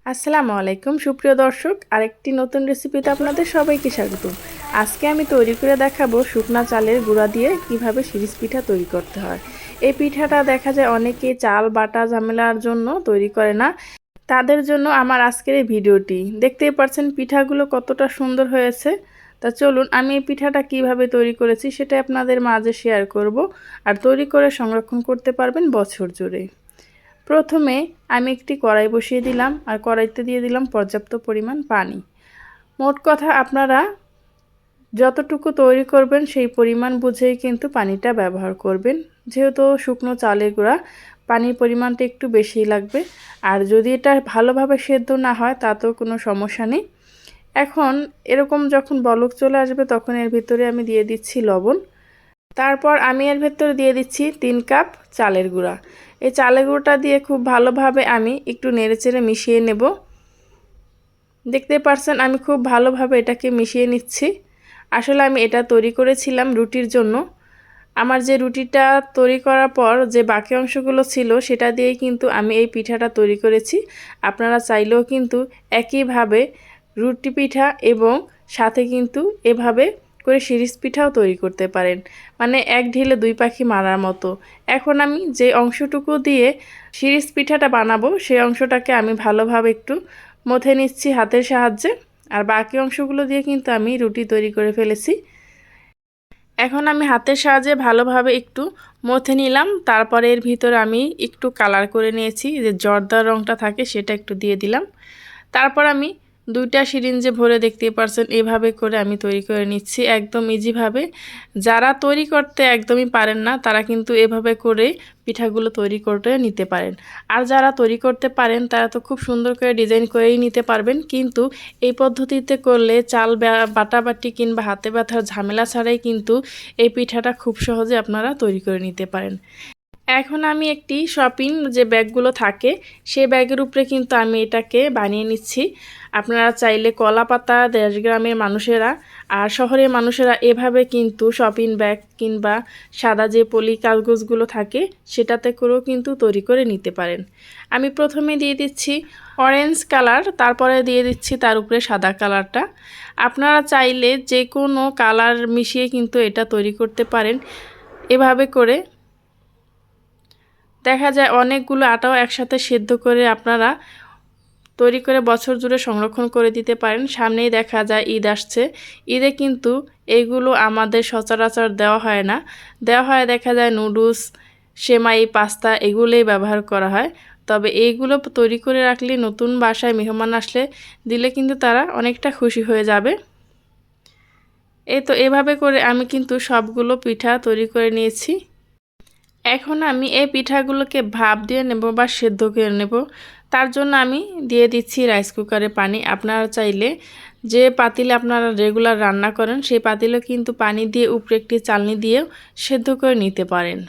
আসসালামু আলাইকুম সুপ্রিয় দর্শক, আরেকটি নতুন রেসিপিতে আপনাদের সবাইকে স্বাগত। আজকে আমি তৈরি করে দেখাবো শুকনা চালের গুঁড়া দিয়ে কিভাবে শিরিষ পিঠা তৈরি করতে হয়। এই পিঠাটা দেখা যায় অনেকে চাল বাটা ঝামেলার জন্য তৈরি করে না, তাদের জন্য আমার আজকের এই ভিডিওটি। দেখতেই পাচ্ছেন পিঠাগুলো কতটা সুন্দর হয়েছে। তা চলুন আমি এই পিঠাটা কিভাবে তৈরি করেছি সেটা আপনাদের মাঝে শেয়ার করব, আর তৈরি করে সংরক্ষণ করতে পারবেন বছর জুড়ে। প্রথমে আমি একটি কড়াই বসিয়ে দিলাম, আর কড়াইতে দিয়ে দিলাম পর্যাপ্ত পরিমাণ পানি। মোট কথা আপনারা যতটুকু তৈরি করবেন সেই পরিমাণ বুঝেই কিন্তু পানিটা ব্যবহার করবেন, যেহেতু শুকনো চালের গুঁড়া পানির পরিমাণটা একটু বেশিই লাগবে। আর যদি এটা ভালোভাবে সেদ্ধ না হয় তাতেও কোনো সমস্যা নেই। এখন এরকম যখন বলক চলে আসবে তখন এর ভিতরে আমি দিয়ে দিচ্ছি লবণ। তারপর আমি এর ভেতরে দিয়ে দিচ্ছি 3 কাপ চালের গুঁড়া। এই চালের গুঁড়োটা দিয়ে খুব ভালোভাবে আমি একটু নেড়েচেড়ে মিশিয়ে নেব। দেখতে পাচ্ছেন আমি খুব ভালোভাবে এটাকে মিশিয়ে নিচ্ছি। আসলে আমি এটা তৈরি করেছিলাম রুটির জন্য। আমার যে রুটিটা তৈরি করার পর যে বাকি অংশগুলো ছিল সেটা দিয়েই কিন্তু আমি এই পিঠাটা তৈরি করেছি। আপনারা চাইলেও কিন্তু একইভাবে রুটি পিঠা এবং সাথে কিন্তু এভাবে করে শিরিষ পিঠাও তৈরি করতে পারেন, মানে এক ঢিলে দুই পাখি মারার মতো। এখন আমি যে অংশটুকু দিয়ে শিরিষ পিঠাটা বানাবো সেই অংশটাকে আমি ভালোভাবে একটু মথে নিচ্ছি হাতের সাহায্যে, আর বাকি অংশগুলো দিয়ে কিন্তু আমি রুটি তৈরি করে ফেলেছি। এখন আমি হাতের সাহায্যে ভালোভাবে একটু মথে নিলাম। তারপরে এর ভিতরে আমি একটু কালার করে নিয়েছি, যে জর্দা রঙটা থাকে সেটা একটু দিয়ে দিলাম। তারপর আমি 2টা সিরিঞ্জে ভরে দেখতে পারছেন এভাবে করে আমি তৈরি করে নিচ্ছি একদম ইজিভাবে। যারা তৈরি করতে একদমই পারেন না তারা কিন্তু এভাবে করে পিঠাগুলো তৈরি করে নিতে পারেন। আর যারা তৈরি করতে পারেন তারা তো খুব সুন্দর করে ডিজাইন করেই নিতে পারবেন, কিন্তু এই পদ্ধতিতে করলে চাল বাটাবাটি কিংবা হাতে ব্যথার ঝামেলা ছাড়াই কিন্তু এই পিঠাটা খুব সহজে আপনারা তৈরি করে নিতে পারেন। এখন আমি একটি শপিং যে ব্যাগগুলো থাকে সেই ব্যাগের উপরে কিন্তু আমি এটাকে বানিয়ে নিচ্ছি। আপনারা চাইলে কলা পাতা দেশগ্রামের মানুষেরা আর শহরের মানুষেরা এভাবে কিন্তু শপিং ব্যাগ কিংবা সাদা যে পলি কাগজগুলো থাকে সেটাতে করেও কিন্তু তৈরি করে নিতে পারেন। আমি প্রথমে দিয়ে দিচ্ছি অরেঞ্জ কালার, তারপরে দিয়ে দিচ্ছি তার উপরে সাদা কালারটা। আপনারা চাইলে যে কোনো কালার মিশিয়ে কিন্তু এটা তৈরি করতে পারেন। এভাবে করে দেখা যায় অনেকগুলো আটাও একসাথে সেদ্ধ করে আপনারা তৈরি করে বছর জুড়ে সংরক্ষণ করে দিতে পারেন। সামনেই দেখা যায় ঈদ আসছে, ঈদে কিন্তু এইগুলো আমাদের সচরাচর দেওয়া হয় না। দেওয়া হয় দেখা যায় নুডলস, সেমাই, পাস্তা এগুলোই ব্যবহার করা হয়। তবে এইগুলো তৈরি করে রাখলে নতুন বাসায় মেহমান আসলে দিলে কিন্তু তারা অনেকটা খুশি হয়ে যাবে। এই তো এভাবে করে আমি কিন্তু সবগুলো পিঠা তৈরি করে নিয়েছি। এখন আমি এই পিঠাগুলোকে ভাপ দিয়ে নেব বা সেদ্ধ করে নেব। তার জন্য আমি দিয়ে দিচ্ছি রাইস কুকারে পানি। আপনারা চাইলে যে পাতিলে আপনারা রেগুলার রান্না করেন সেই পাতিলে কিন্তু পানি দিয়ে উপরে একটি চালনি দিয়েও সেদ্ধ করে নিতে পারেন।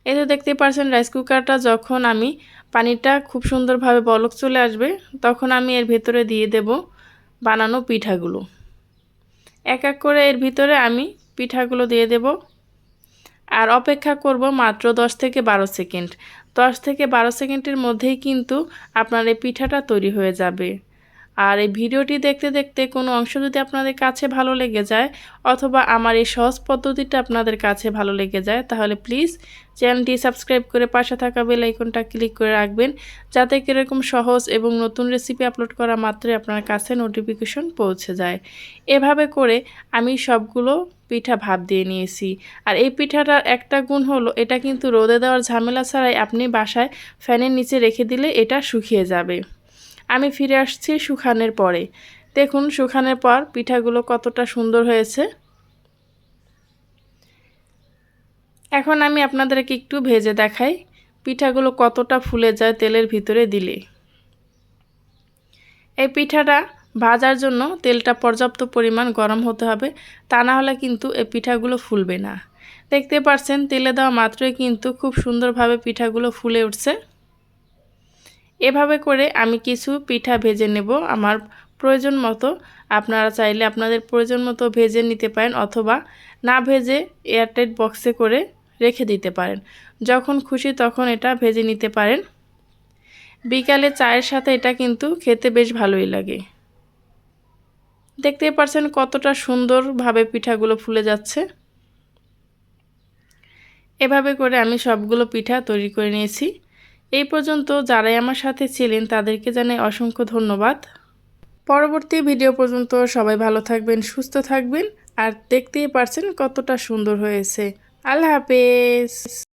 এই তো দেখতে পাচ্ছেন রাইস কুকারটা যখন আমি পানিটা খুব সুন্দরভাবে বলক চলে আসবে তখন আমি এর ভেতরে দিয়ে দেব বানানো পিঠাগুলো। এক এক করে এর ভিতরে আমি পিঠাগুলো দিয়ে দেব, আর অপেক্ষা করব মাত্র 10 থেকে 12 সেকেন্ড। 10 থেকে 12 সেকেন্ডের মধ্যেই কিন্তু আপনার এই পিঠাটা তৈরি হয়ে যাবে। আর এই ভিডিওটি দেখতে দেখতে কোনো অংশ যদি আপনাদের কাছে ভালো লেগে যায় অথবা আমার এই সহজ পদ্ধতিটা আপনাদের কাছে ভালো লেগে যায় তাহলে প্লিজ চ্যানেলটি সাবস্ক্রাইব করে পাশে থাকা বেল আইকনটা ক্লিক করে রাখবেন, যাতে এরকম সহজ এবং নতুন রেসিপি আপলোড করা মাত্রই আপনার কাছে নোটিফিকেশন পৌঁছে যায়। এভাবে করে আমি সবগুলো পিঠা ভাপ দিয়ে নিয়েছি। আর এই পিঠাটার একটা গুণ হলো এটা কিন্তু রোদে দেওয়ার ঝামেলা ছাড়াই আপনি বাসায় ফ্যানের নিচে রেখে দিলে এটা শুকিয়ে যাবে। আমি ফিরে আসছি শুকানোর পরে। দেখুন শুকানোর পর পিঠাগুলো কতটা সুন্দর হয়েছে। এখন আমি আপনাদেরকে একটু ভেজে দেখাই পিঠাগুলো কতটা ফুলে যায় তেলের ভিতরে দিলে। এই পিঠাটা ভাজার জন্য তেলটা পর্যাপ্ত পরিমাণ গরম হতে হবে, তা না হলে কিন্তু এই পিঠাগুলো ফুলবে না। দেখতে পাচ্ছেন তেলে দেওয়া মাত্রই কিন্তু খুব সুন্দরভাবে পিঠাগুলো ফুলে উঠছে। এভাবে করে আমি কিছু পিঠা ভেজে নেব আমার প্রয়োজন মতো। আপনারা চাইলে আপনাদের প্রয়োজন মতো ভেজে নিতে পারেন অথবা না ভেজে এয়ারটাইট বক্সে করে রেখে দিতে পারেন। যখন খুশি তখন এটা ভেজে নিতে পারেন। বিকালে চায়ের সাথে এটা কিন্তু খেতে বেশ ভালোই লাগে। দেখতেই পাচ্ছেন কতটা সুন্দরভাবে পিঠাগুলো ফুলে যাচ্ছে। এভাবে করে আমি সবগুলো পিঠা তৈরি করে নিয়েছি। এই পর্যন্ত যারাই আমার সাথে ছিলেন তাদেরকে জানাই অসংখ্য ধন্যবাদ। পরবর্তী ভিডিও পর্যন্ত সবাই ভালো থাকবেন, সুস্থ থাকবেন। আর দেখতেই পাচ্ছেন কতটা সুন্দর হয়েছে। আল্লাহ হাফেজ।